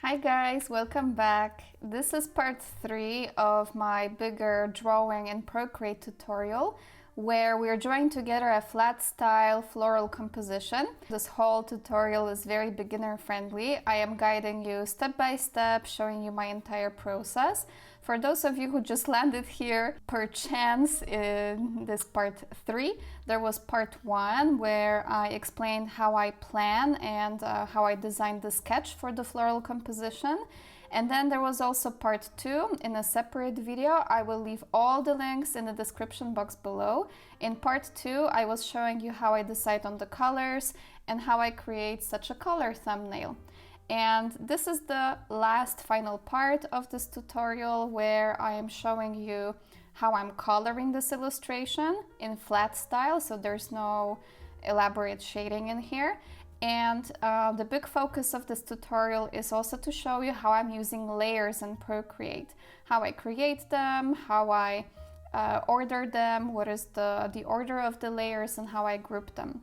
Hi guys, welcome back. This is part 3 of my bigger drawing in Procreate tutorial where we're drawing together a flat style floral composition. This whole tutorial is very beginner friendly. I am guiding you step by step, showing you my entire process. For those of you who just landed here per chance in this part 3, there was part 1 where I explained how I plan and how I designed the sketch for the floral composition. And then there was also part 2 in a separate video. I will leave all the links in the description box below. In part 2, I was showing you how I decide on the colors and how I create such a color thumbnail. And this is the last final part of this tutorial where I am showing you how I'm coloring this illustration in flat style, so there's no elaborate shading in here. And the big focus of this tutorial is also to show you how I'm using layers in Procreate, how I create them, how I order them, what is the order of the layers, and how I group them.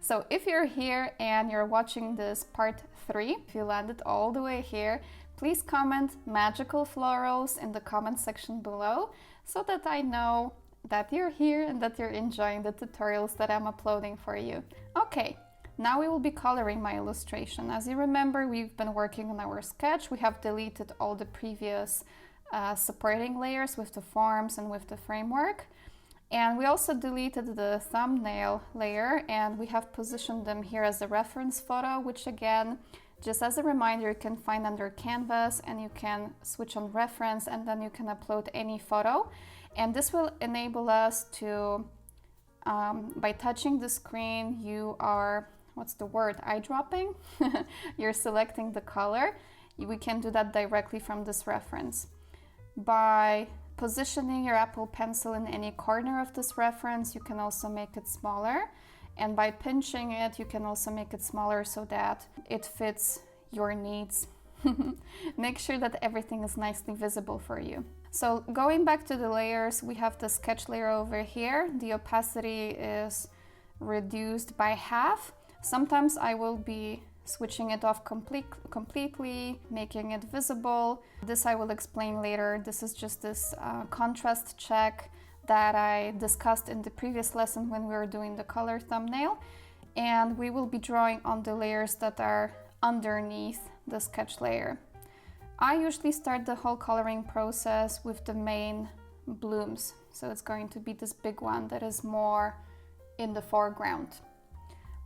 So if you're here and you're watching this part 3, if you landed all the way here, please comment magical florals in the comment section below so that I know that you're here and that you're enjoying the tutorials that I'm uploading for you. Okay. Now we will be coloring my illustration. As you remember, we've been working on our sketch. We have deleted all the previous supporting layers with the forms and with the framework. And we also deleted the thumbnail layer and we have positioned them here as a reference photo, which again, just as a reminder, you can find under Canvas and you can switch on reference and then you can upload any photo. And this will enable us to, by touching the screen, you are eyedropping? You're selecting the color. We can do that directly from this reference. By positioning your Apple Pencil in any corner of this reference, you can also make it smaller. And by pinching it, you can also make it smaller so that it fits your needs. Make sure that everything is nicely visible for you. So going back to the layers, we have the sketch layer over here. The opacity is reduced by half. Sometimes I will be switching it off completely, making it visible. This I will explain later. This is just this contrast check that I discussed in the previous lesson when we were doing the color thumbnail. And we will be drawing on the layers that are underneath the sketch layer. I usually start the whole coloring process with the main blooms. So it's going to be this big one that is more in the foreground.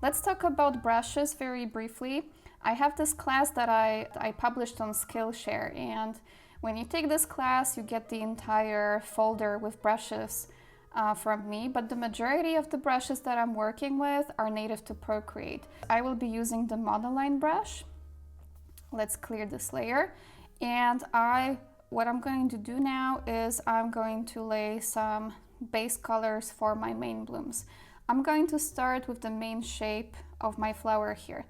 Let's talk about brushes very briefly. I have this class that I published on SKILLSHARE, and when you take this class, you get the entire folder with brushes from me, but the majority of the brushes that I'm working with are native to Procreate. I will be using the monoline brush. Let's clear this layer. And what I'm going to do now is I'm going to lay some base colors for my main blooms. I'm going to start with the main shape of my flower here.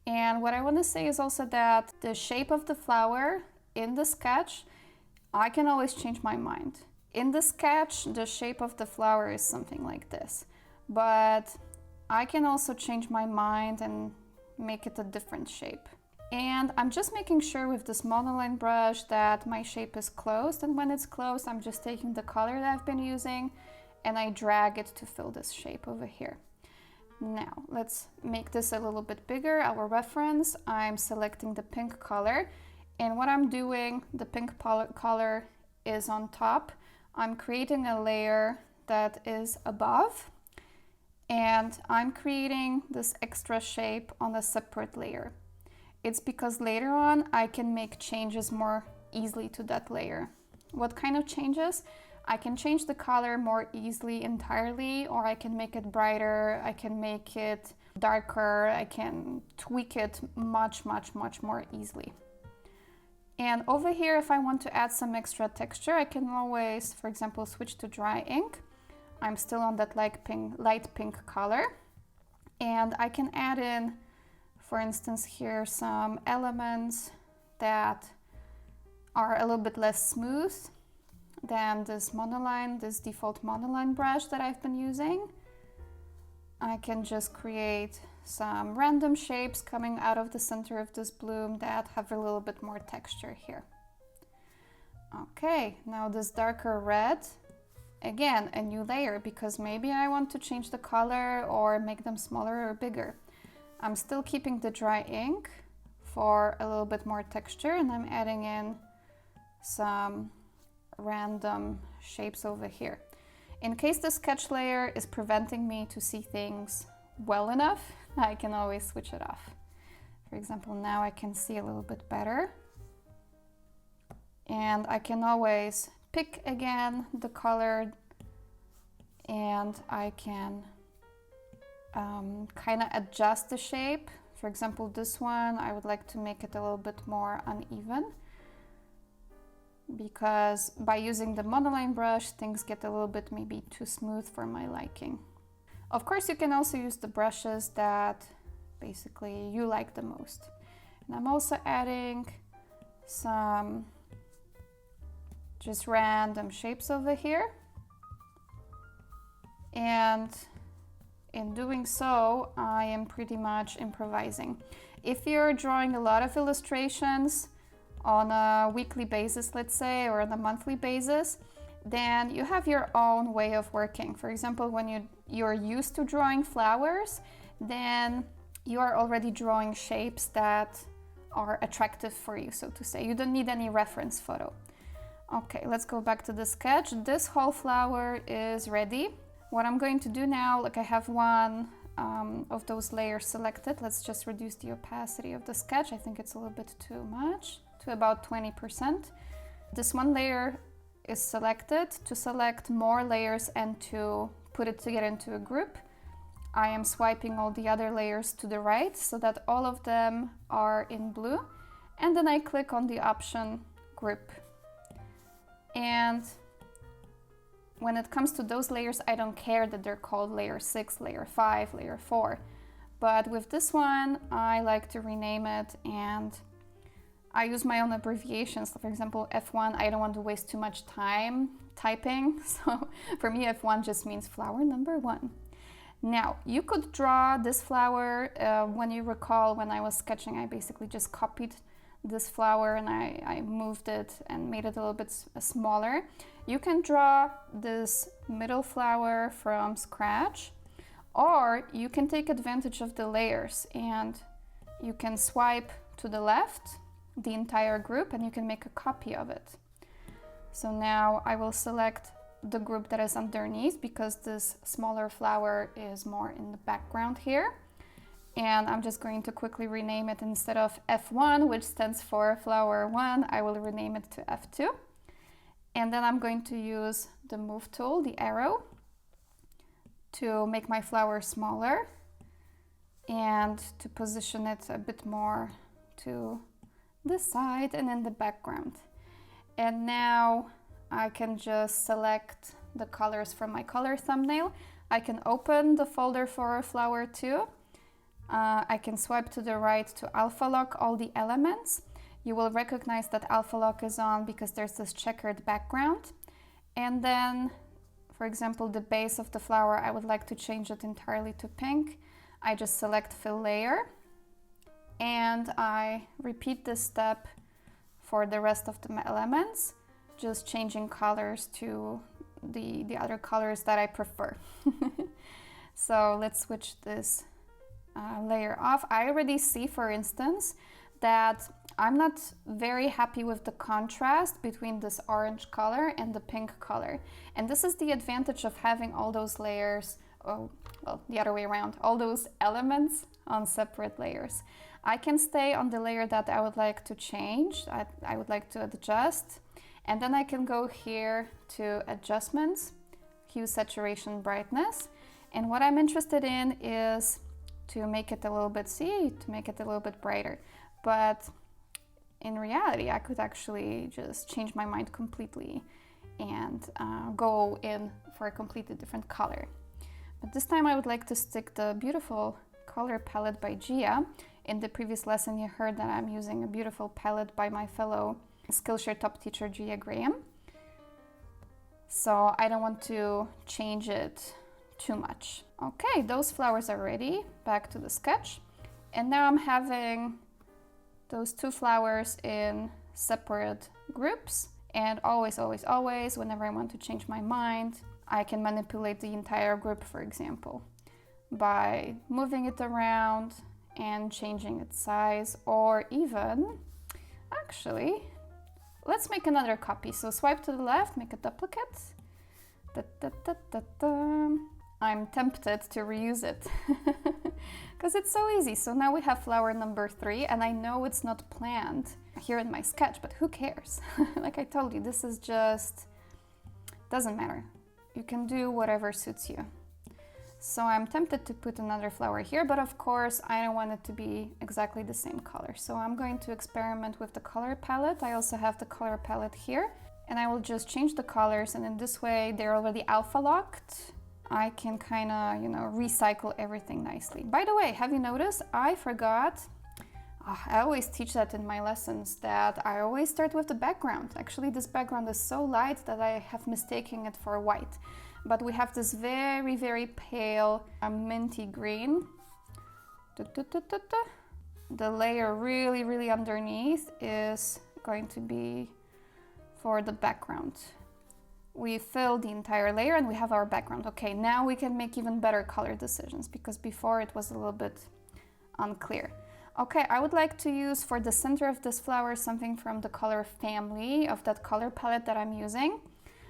And what I want to say is also that the shape of the flower in the sketch, I can always change my mind. In the sketch, the shape of the flower is something like this. But I can also change my mind and make it a different shape. And I'm just making sure with this monoline brush that my shape is closed. And when it's closed, I'm just taking the color that I've been using and I drag it to fill this shape over here. Now, let's make this a little bit bigger. Our reference, I'm selecting the pink color. And what I'm doing, the pink color is on top. I'm creating a layer that is above. And I'm creating this extra shape on a separate layer. It's because later on, I can make changes more easily to that layer. What kind of changes? I can change the color more easily entirely, or I can make it brighter, I can make it darker, I can tweak it much more easily. And over here, if I want to add some extra texture, I can always, for example, switch to dry ink. I'm still on that light pink color. And I can add in, for instance, here some elements that are a little bit less smooth than this default monoline brush that I've been using. I can just create some random shapes coming out of the center of this bloom that have a little bit more texture here. Okay, now this darker red, again, a new layer, because maybe I want to change the color or make them smaller or bigger. I'm still keeping the dry ink for a little bit more texture, and I'm adding in some random shapes over here. In case the sketch layer is preventing me to see things well enough, I can always switch it off. For example, now I can see a little bit better. And I can always pick again the color, and I can kind of adjust the shape. For example, this one, I would like to make it a little bit more uneven, because by using the monoline brush, things get a little bit maybe too smooth for my liking. Of course, you can also use the brushes that basically you like the most. And I'm also adding some just random shapes over here. And in doing so, I am pretty much improvising. If you're drawing a lot of illustrations on a weekly basis, let's say, or on a monthly basis, then you have your own way of working. For example, when you're used to drawing flowers, then you are already drawing shapes that are attractive for you, so to say. You don't need any reference photo. Okay, let's go back to the sketch. This whole flower is ready. What I'm going to do now, like I have one of those layers selected. Let's just reduce the opacity of the sketch. I think it's a little bit too much, to about 20%. This one layer is selected. To select more layers and to put it together into a group, I am swiping all the other layers to the right so that all of them are in blue. And then I click on the option group. And when it comes to those layers, I don't care that they're called layer 6, layer 5, layer 4. But with this one, I like to rename it, and I use my own abbreviations. For example, F1, I don't want to waste too much time typing. So for me, F1 just means flower number 1. Now, you could draw this flower. When you recall, when I was sketching, I basically just copied this flower and I moved it and made it a little bit smaller. You can draw this middle flower from scratch, or you can take advantage of the layers and you can swipe to the left the entire group and you can make a copy of it. So now I will select the group that is underneath, because this smaller flower is more in the background here. And I'm just going to quickly rename it. Instead of F1, which stands for flower 1, I will rename it to F2. And then I'm going to use the move tool, the arrow, to make my flower smaller and to position it a bit more to the side and in the background. And now I can just select the colors from my color thumbnail. I can open the folder for flower 2. I can swipe to the right to alpha lock all the elements. You will recognize that alpha lock is on because there's this checkered background. And then, for example, the base of the flower, I would like to change it entirely to pink. I just select fill layer and I repeat this step for the rest of the elements, just changing colors to the other colors that I prefer. So let's switch this layer off. I already see, for instance, that I'm not very happy with the contrast between this orange color and the pink color. And this is the advantage of having all those layers, well, the other way around, all those elements on separate layers. I can stay on the layer that I would like to change, I would like to adjust, and then I can go here to adjustments, hue, saturation, brightness. And what I'm interested in is to make it a little bit, to make it a little bit brighter. But in reality, I could actually just change my mind completely and go in for a completely different color. But this time I would like to stick the beautiful color palette by Gia. In the previous lesson, you heard that I'm using a beautiful palette by my fellow Skillshare top teacher, Gia Graham. So I don't want to change it too much. Okay, those flowers are ready. Back to the sketch. And now I'm having those two flowers in separate groups. And always, always, always, whenever I want to change my mind, I can manipulate the entire group, for example, by moving it around and changing its size, or even, actually, let's make another copy. So swipe to the left, make a duplicate. Da, da, da, da, da. I'm tempted to reuse it because it's so easy. So now we have flower number 3, and I know it's not planned here in my sketch, but who cares? Like I told you, this is just, doesn't matter. You can do whatever suits you. So I'm tempted to put another flower here, but of course I don't want it to be exactly the same color. So I'm going to experiment with the color palette. I also have the color palette here, and I will just change the colors, and in this way they're already alpha locked. I can kind of, you know, recycle everything nicely. By the way, have you noticed I forgot, I always teach that in my lessons, that I always start with the background. Actually, this background is so light that I have mistaken it for white. But we have this very, very pale minty green. The layer really, really underneath is going to be for the background. We fill the entire layer and we have our background. Okay, now we can make even better color decisions, because before it was a little bit unclear. Okay, I would like to use for the center of this flower something from the color family of that color palette that I'm using.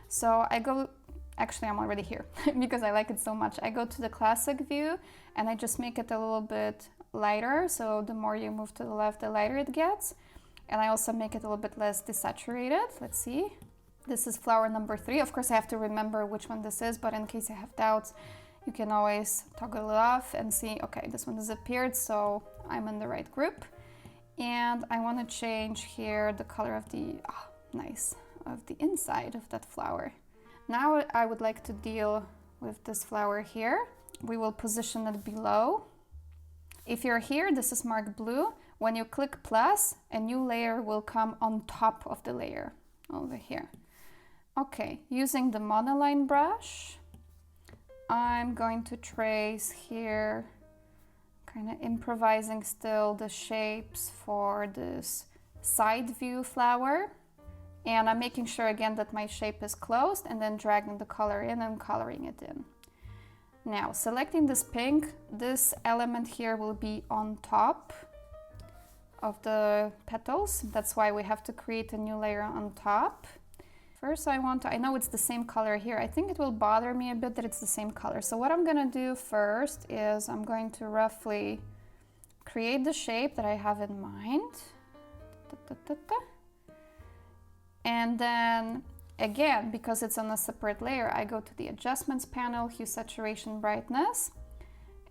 So I go, actually I'm already here because I like it so much. I go to the classic view and I just make it a little bit lighter. So the more you move to the left, the lighter it gets. And I also make it a little bit less desaturated. Let's see. This is flower number 3. Of course, I have to remember which one this is, but in case I have doubts, you can always toggle it off and see, okay, this one disappeared, so I'm in the right group. And I want to change here the color of the, nice, of the inside of that flower. Now I would like to deal with this flower here. We will position it below. If you're here, this is marked blue. When you click plus, a new layer will come on top of the layer over here. Okay, using the monoline brush, I'm going to trace here, kind of improvising still the shapes for this side view flower. And I'm making sure again that my shape is closed, and then dragging the color in and coloring it in. Now, selecting this pink, this element here will be on top of the petals. That's why we have to create a new layer on top. First, I know it's the same color here. I think it will bother me a bit that it's the same color. So what I'm gonna do first is I'm going to roughly create the shape that I have in mind. And then again, because it's on a separate layer, I go to the adjustments panel, hue, saturation, brightness,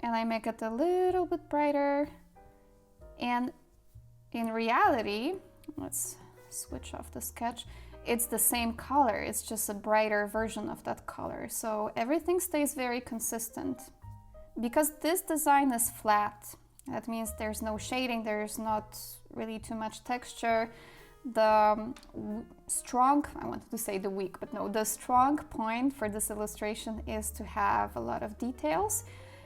and I make it a little bit brighter. And in reality, let's switch off the sketch. It's the same color, it's just a brighter version of that color. So everything stays very consistent. Because this design is flat, that means there's no shading, there's not really too much texture. The strong, I wanted to say the weak, but no, the strong point for this illustration is to have a lot of details,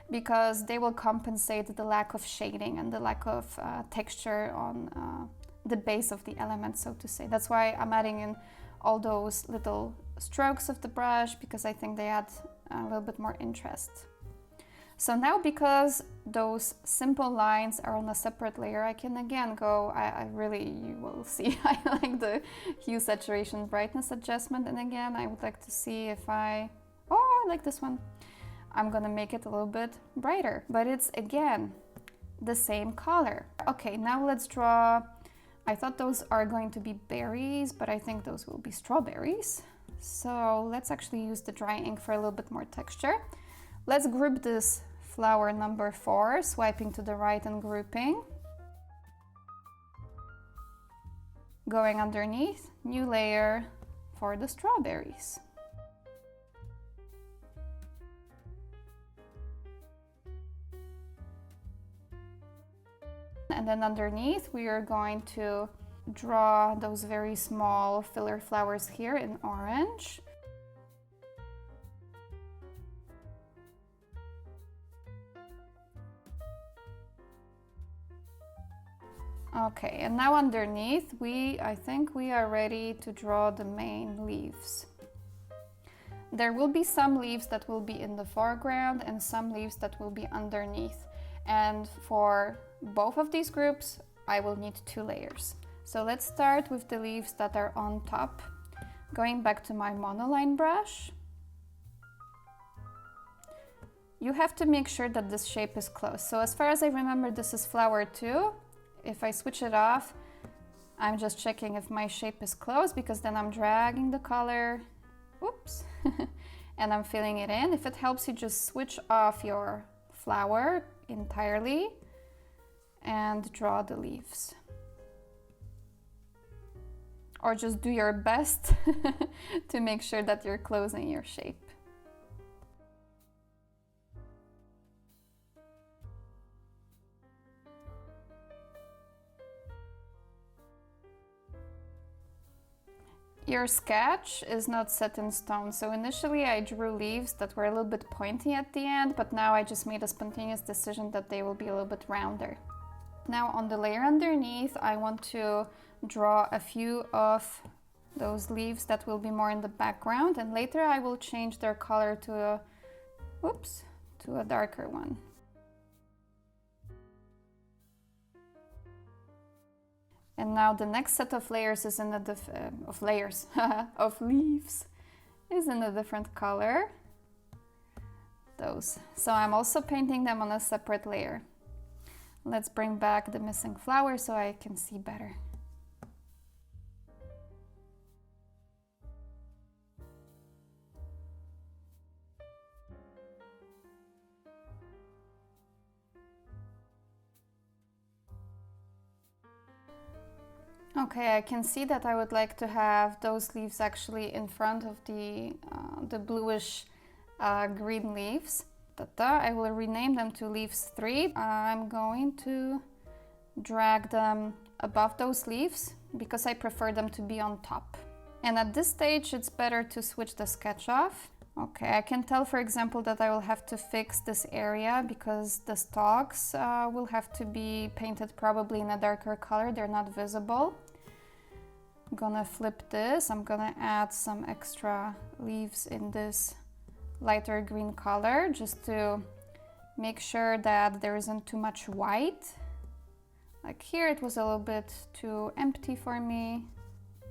because they will compensate the lack of shading and the lack of texture on the base of the element, so to say. That's why I'm adding in all those little strokes of the brush, because I think they add a little bit more interest. So now, because those simple lines are on a separate layer, I can again go, you will see, I like the hue, saturation, brightness adjustment. And again, I would like to see if I like this one. I'm gonna make it a little bit brighter, but it's again the same color. Okay, now let's draw. I thought those are going to be berries, but I think those will be strawberries. So let's actually use the dry ink for a little bit more texture. Let's group this flower number 4, swiping to the right and grouping. Going underneath, new layer for the strawberries. And then underneath, we are going to draw those very small filler flowers here in orange. Okay, and now underneath, I think we are ready to draw the main leaves. There will be some leaves that will be in the foreground and some leaves that will be underneath. And for both of these groups, I will need 2 layers. So let's start with the leaves that are on top. Going back to my monoline brush. You have to make sure that this shape is close. So as far as I remember, this is flower 2. If I switch it off, I'm just checking if my shape is close, because then I'm dragging the color, oops, and I'm filling it in. If it helps you, just switch off your flower entirely and draw the leaves. Or just do your best to make sure that you're closing your shape. Your sketch is not set in stone, so initially I drew leaves that were a little bit pointy at the end, but now I just made a spontaneous decision that they will be a little bit rounder. Now on the layer underneath, I want to draw a few of those leaves that will be more in the background, and later I will change their color to a darker one. And now the next set of layers is in a of leaves is in a different color. Those. So I'm also painting them on a separate layer. Let's bring back the missing flower so I can see better. Okay, I can see that I would like to have those leaves actually in front of the bluish green leaves. I will rename them to leaves 3. I'm going to drag them above those leaves because I prefer them to be on top. And at this stage, it's better to switch the sketch off. Okay, I can tell, for example, that I will have to fix this area because the stalks will have to be painted probably in a darker color. They're not visible. I'm gonna flip this. I'm gonna add some extra leaves in this lighter green color just to make sure that there isn't too much white. Like here, it was a little bit too empty for me.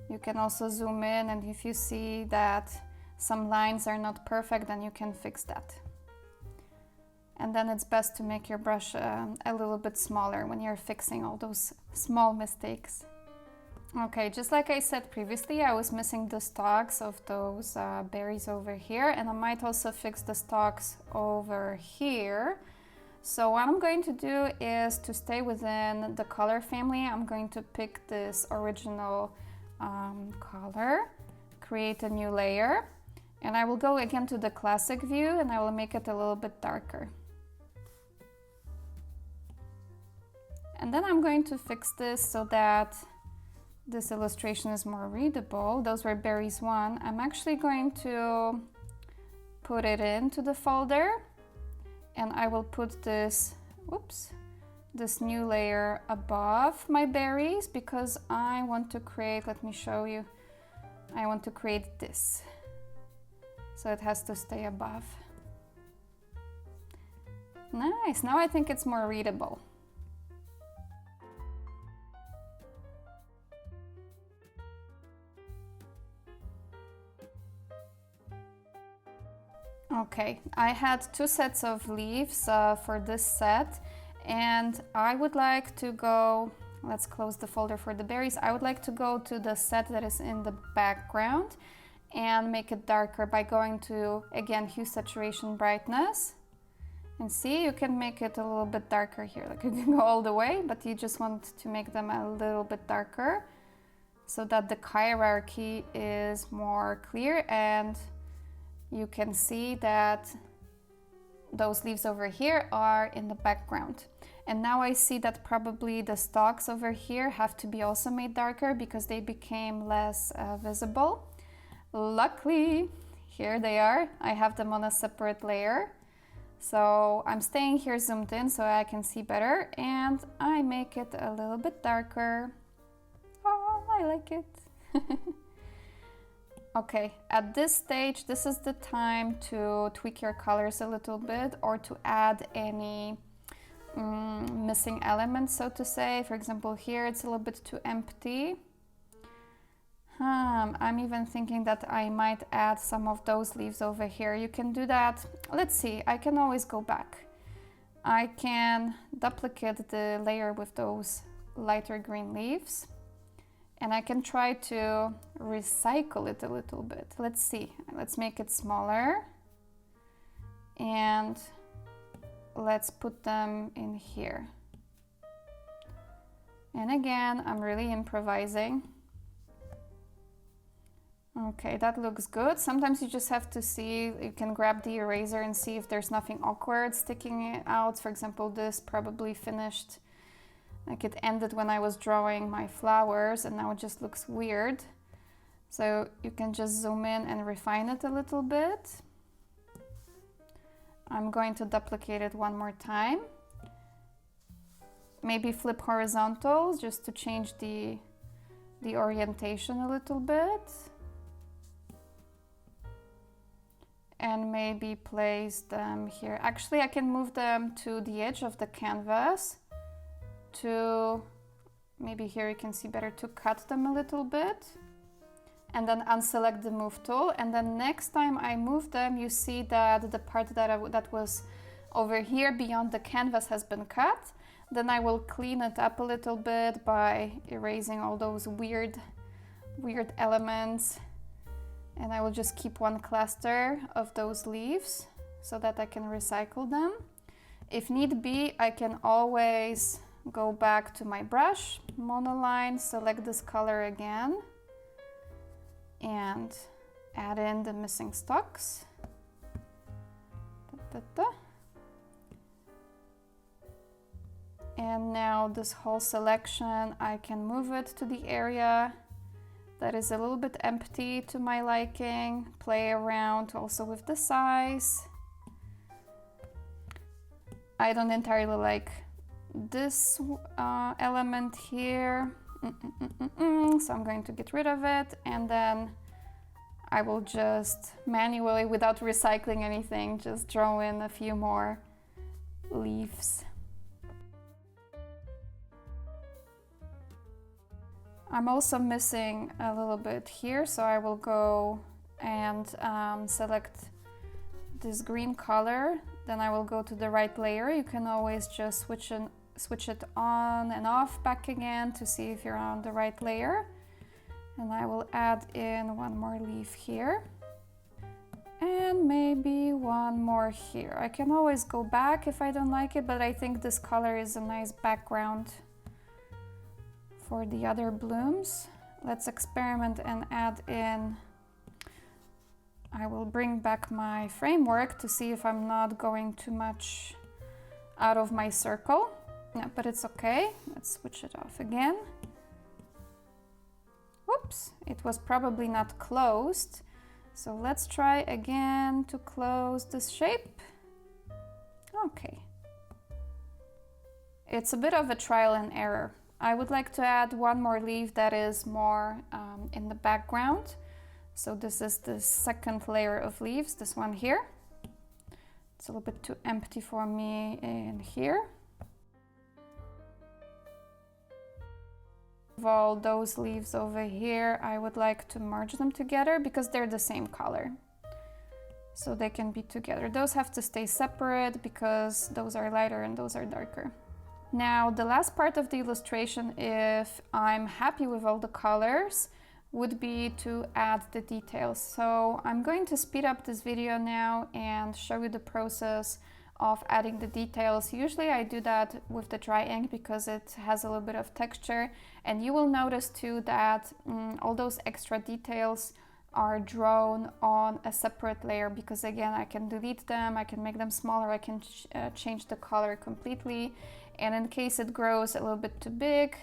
You can also zoom in, and if you see that some lines are not perfect, then you can fix that. And then it's best to make your brush a little bit smaller when you're fixing all those small mistakes. Okay, just like I said previously, I was missing the stalks of those berries over here, and I might also fix the stalks over here. So what I'm going to do is to stay within the color family. I'm going to pick this original color, create a new layer, and I will go again to the classic view and I will make it a little bit darker. And then I'm going to fix this so that this illustration is more readable. Those were berries 1. I'm actually going to put it into the folder, and I will put this new layer above my berries because I want to create, let me show you, I want to create this. So it has to stay above. Nice, now I think it's more readable. Okay, I had 2 sets of leaves for this set, and I would like to go, let's close the folder for the berries. I would like to go to the set that is in the background and make it darker by going to, again, hue, saturation, brightness. And see, you can make it a little bit darker here. Like you can go all the way, but you just want to make them a little bit darker so that the hierarchy is more clear, and you can see that those leaves over here are in the background. And now I see that probably the stalks over here have to be also made darker because they became less visible. Luckily, here they are. I have them on a separate layer. So I'm staying here zoomed in so I can see better, and I make it a little bit darker. Oh, I like it. Okay, at this stage, this is the time to tweak your colors a little bit or to add any missing elements, so to say. For example, here it's a little bit too empty. I'm even thinking that I might add some of those leaves over here. You can do that. Let's see, I can always go back. I can duplicate the layer with those lighter green leaves, and I can try to recycle it a little bit. Let's see, let's make it smaller, and let's put them in here. And again, I'm really improvising. Okay, that looks good. Sometimes you just have to see, you can grab the eraser and see if there's nothing awkward sticking out. For example, this probably finished, like it ended when I was drawing my flowers, and now it just looks weird. So you can just zoom in and refine it a little bit. I'm going to duplicate it one more time. Maybe flip horizontal just to change the orientation a little bit. And maybe place them here. Actually, I can move them to the edge of the canvas to, maybe here you can see better, to cut them a little bit. And then unselect the move tool. And then next time I move them, you see that the part that was over here beyond the canvas has been cut. Then I will clean it up a little bit by erasing all those weird elements. And I will just keep one cluster of those leaves so that I can recycle them. If need be, I can always go back to my brush, monoline, select this color again, and add in the missing stalks. And now this whole selection, I can move it to the area that is a little bit empty to my liking, play around also with the size. I don't entirely like this element here, so I'm going to get rid of it, and then I will just manually, without recycling anything, just draw in a few more leaves. I'm also missing a little bit here, so I will go and select this green color. Then I will go to the right layer. You can always just switch it on and off back again to see if you're on the right layer. And I will add in one more leaf here. And maybe one more here. I can always go back if I don't like it, but I think this color is a nice background for the other blooms. Let's experiment and add in, I will bring back my framework to see if I'm not going too much out of my circle. Yeah, but it's okay. Let's switch it off again. Whoops, it was probably not closed. So let's try again to close this shape. Okay. It's a bit of a trial and error. I would like to add one more leaf that is more in the background. So this is the second layer of leaves, this one here. It's a little bit too empty for me in here. Of all those leaves over here, I would like to merge them together because they're the same color. So they can be together. Those have to stay separate because those are lighter and those are darker. Now, the last part of the illustration, if I'm happy with all the colors, would be to add the details. So I'm going to speed up this video now and show you the process of adding the details. Usually I do that with the dry ink because it has a little bit of texture, and you will notice too that all those extra details are drawn on a separate layer because again, I can delete them, I can make them smaller, I can change the color completely. And in case it grows a little bit too big,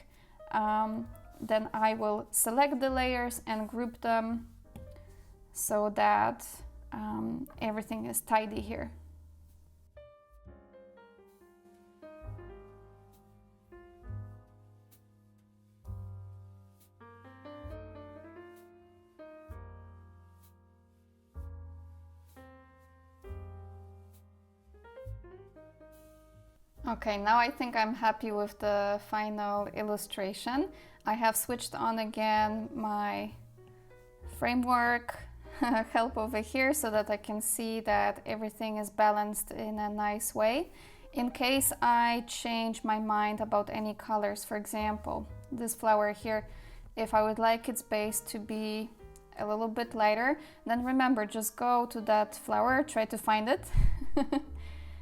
then I will select the layers and group them so that everything is tidy here. Okay, now I think I'm happy with the final illustration. I have switched on again my framework help over here so that I can see that everything is balanced in a nice way. In case I change my mind about any colors, for example, this flower here, if I would like its base to be a little bit lighter, then remember, just go to that flower, try to find it.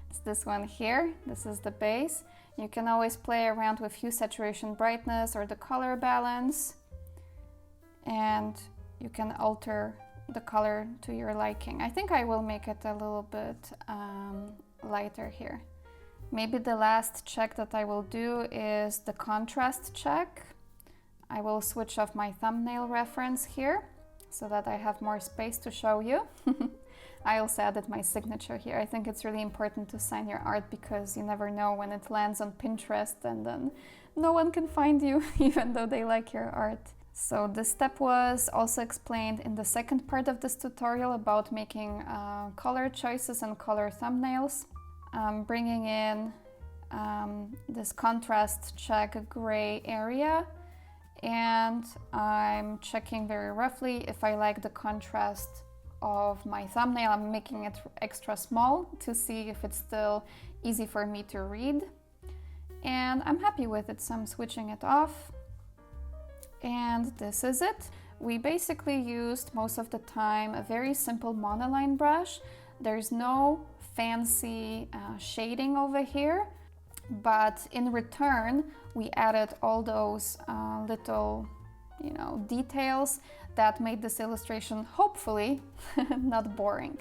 It's this one here, this is the base. You can always play around with hue, saturation, brightness, or the color balance, and you can alter the color to your liking. I think I will make it a little bit lighter here. Maybe the last check that I will do is the contrast check. I will switch off my thumbnail reference here so that I have more space to show you. I also added my signature here. I think it's really important to sign your art because you never know when it lands on Pinterest and then no one can find you even though they like your art. So this step was also explained in the second part of this tutorial about making color choices and color thumbnails. Bringing in this contrast check gray area, and I'm checking very roughly if I like the contrast of my thumbnail. I'm making it extra small to see if it's still easy for me to read, and I'm happy with it, so I'm switching it off. And this is it. We basically used most of the time a very simple monoline brush. There's no fancy shading over here, but in return we added all those little, details that made this illustration hopefully not boring.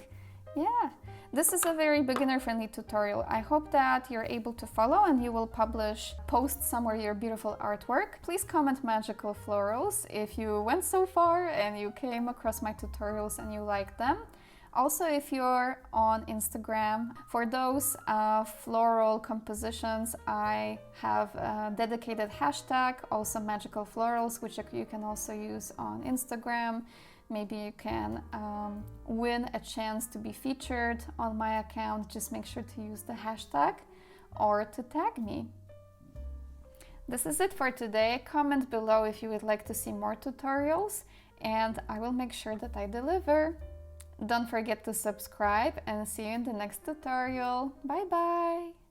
Yeah, this is a very beginner-friendly tutorial. I hope that you're able to follow and you will post somewhere your beautiful artwork. Please comment magical florals if you went so far and you came across my tutorials and you like them. Also, if you're on Instagram, for those floral compositions, I have a dedicated hashtag, also magical florals, which you can also use on Instagram. Maybe you can win a chance to be featured on my account. Just make sure to use the hashtag or to tag me. This is it for today. Comment below if you would like to see more tutorials, and I will make sure that I deliver. Don't forget to subscribe and see you in the next tutorial. Bye bye!